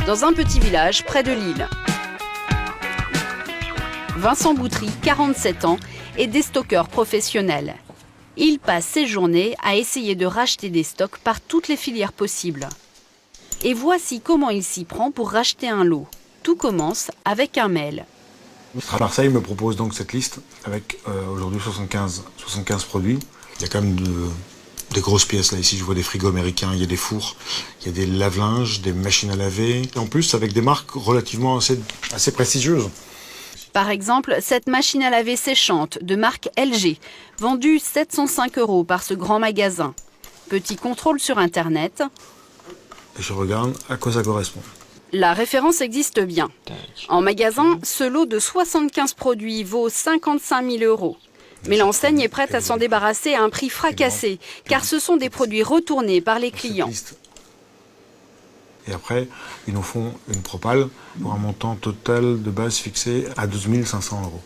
dans un petit village près de Lille. Vincent Boutry, 47 ans, est déstockeur professionnel. Il passe ses journées à essayer de racheter des stocks par toutes les filières possibles. Et voici comment il s'y prend pour racheter un lot. Tout commence avec un mail. Marseille me propose donc cette liste avec aujourd'hui 75 produits. Il y a quand même des grosses pièces là. Ici, je vois des frigos américains, il y a des fours, il y a des lave-linges, des machines à laver. En plus, avec des marques relativement assez prestigieuses. Par exemple, cette machine à laver séchante de marque LG, vendue 705 € par ce grand magasin. Petit contrôle sur Internet. Et je regarde à quoi ça correspond. La référence existe bien. En magasin, ce lot de 75 produits vaut 55 000 €. Mais l'enseigne est prête à s'en débarrasser à un prix fracassé, car ce sont des produits retournés par les clients. Et après, ils nous font une propale pour un montant total de base fixé à 12 500 €.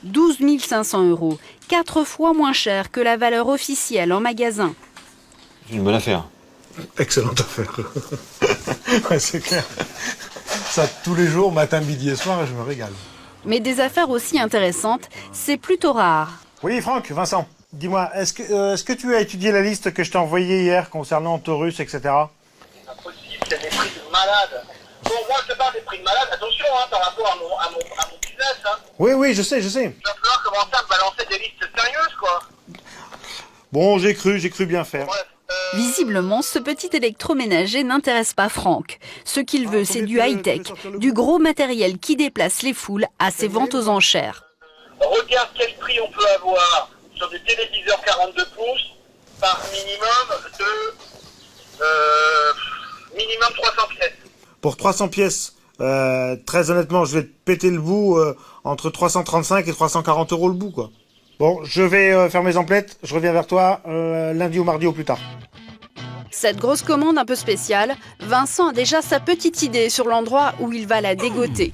12 500 €, 4 fois moins cher que la valeur officielle en magasin. C'est une bonne affaire. Excellente affaire. Ouais, c'est clair. Ça, tous les jours, matin, midi et soir, je me régale. Mais des affaires aussi intéressantes, c'est plutôt rare. Oui, Franck, Vincent, dis-moi, est-ce que tu as étudié la liste que je t'ai envoyée hier concernant Taurus, etc. Impossible, c'est des prix de malade. Bon, moi, je te parle des prix de malade, attention, hein, par rapport à mon business. Hein. Oui, je sais. Il va falloir commencer à me balancer des listes sérieuses, quoi. Bon, j'ai cru bien faire. Bref. Visiblement, ce petit électroménager n'intéresse pas Franck. Ce qu'il veut, c'est du high-tech, du gros matériel qui déplace les foules à ses ventes aux enchères. Regarde quel prix on peut avoir sur des téléviseurs 42 pouces par minimum 300 pièces. Pour 300 pièces, très honnêtement, je vais te péter le bout entre 335 et 340 € le bout, quoi. Bon, je vais faire mes emplettes, je reviens vers toi lundi ou mardi au plus tard. Cette grosse commande un peu spéciale, Vincent a déjà sa petite idée sur l'endroit où il va la dégoter.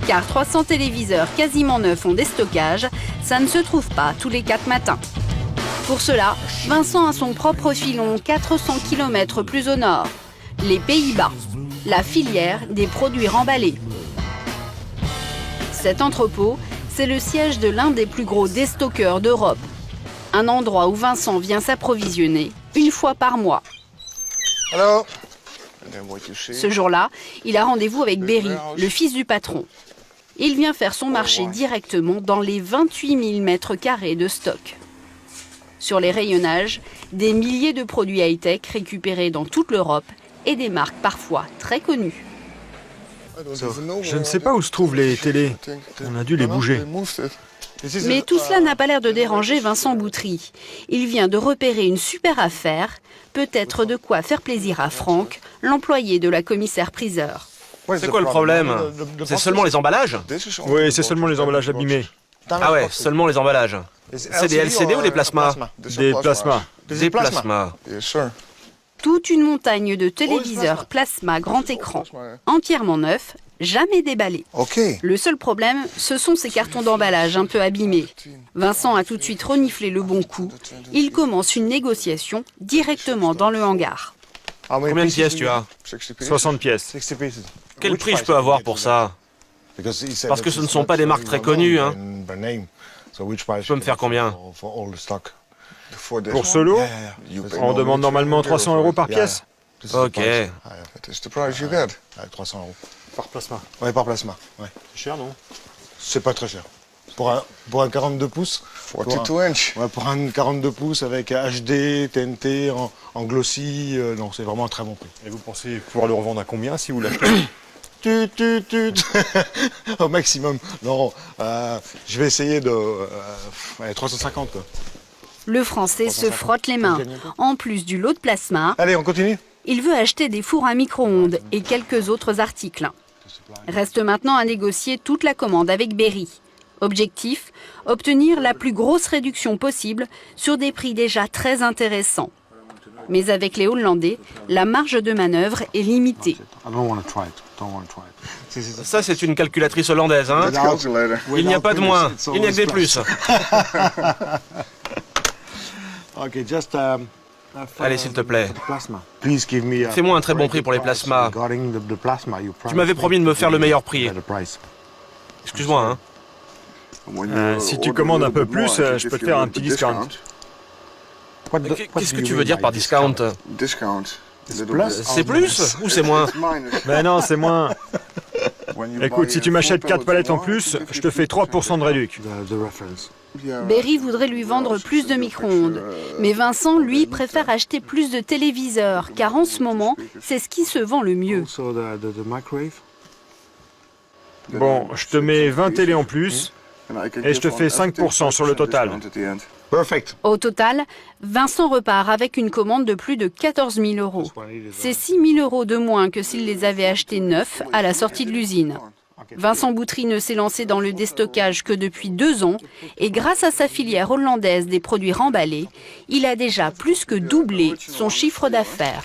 Car 300 téléviseurs quasiment neufs ont des stockages, ça ne se trouve pas tous les 4 matins. Pour cela, Vincent a son propre filon 400 km plus au nord, les Pays-Bas, la filière des produits remballés. Cet entrepôt, c'est le siège de l'un des plus gros déstockeurs d'Europe. Un endroit où Vincent vient s'approvisionner une fois par mois. Hello. Ce jour-là, il a rendez-vous avec Berry, le fils du patron. Il vient faire son marché directement dans les 28 000 mètres carrés de stock. Sur les rayonnages, des milliers de produits high-tech récupérés dans toute l'Europe et des marques parfois très connues. Je ne sais pas où se trouvent les télés. On a dû les bouger. Mais tout cela n'a pas l'air de déranger Vincent Boutry. Il vient de repérer une super affaire, peut-être de quoi faire plaisir à Franck, l'employé de la commissaire-priseur. C'est quoi le problème? C'est seulement les emballages? Oui, c'est seulement les emballages abîmés. Ah ouais, seulement les emballages. C'est des LCD ou des plasmas? Des plasmas. Des plasmas. Toute une montagne de téléviseurs plasma grand écran, entièrement neufs, jamais déballés. Le seul problème, ce sont ces cartons d'emballage un peu abîmés. Vincent a tout de suite reniflé le bon coup. Il commence une négociation directement dans le hangar. Combien de pièces tu as? 60 pièces. Quel prix je peux avoir pour ça? Parce que ce ne sont pas des marques très connues, hein. Tu peux me faire combien? Pour ce lot, on demande normalement 300 € par pièce. Ok. 300 €. Par plasma. Ouais, par plasma. Ouais. C'est cher, non? C'est pas très cher. Pour un 42 pouces. Pour un 42 pouces avec HD, TNT, en glossy, non, c'est vraiment un très bon prix. Et vous pensez pouvoir le revendre à combien si vous l'achetez? Au maximum. Non, je vais essayer de 350 quoi. Le Français se frotte les mains. En plus du lot de plasma, Allez, on continue. il veut acheter des fours à micro-ondes et quelques autres articles. Reste maintenant à négocier toute la commande avec Berry. Objectif, obtenir la plus grosse réduction possible sur des prix déjà très intéressants. Mais avec les Hollandais, la marge de manœuvre est limitée. Ça, c'est une calculatrice hollandaise, hein? Il n'y a pas de moins, il n'y a que des plus. Ok, just Allez, s'il te plaît. Fais-moi un très bon prix pour les plasmas. Tu m'avais promis de me faire le meilleur prix. Excuse-moi, hein. Si tu commandes un peu plus, je peux te faire un petit discount. Qu'est-ce que tu veux dire par discount? C'est plus ou c'est moins? Ben non, c'est moins. Écoute, si tu m'achètes 4 palettes en plus, je te fais 3% de réduc. Berry voudrait lui vendre plus de micro-ondes. Mais Vincent, lui, préfère acheter plus de téléviseurs, car en ce moment, c'est ce qui se vend le mieux. Bon, je te mets 20 télés en plus, et je te fais 5% sur le total. Perfect. Au total, Vincent repart avec une commande de plus de 14 000 euros. C'est 6 000 euros de moins que s'il les avait achetés neufs à la sortie de l'usine. Vincent Boutry ne s'est lancé dans le déstockage que depuis 2 ans et grâce à sa filière hollandaise des produits remballés, il a déjà plus que doublé son chiffre d'affaires.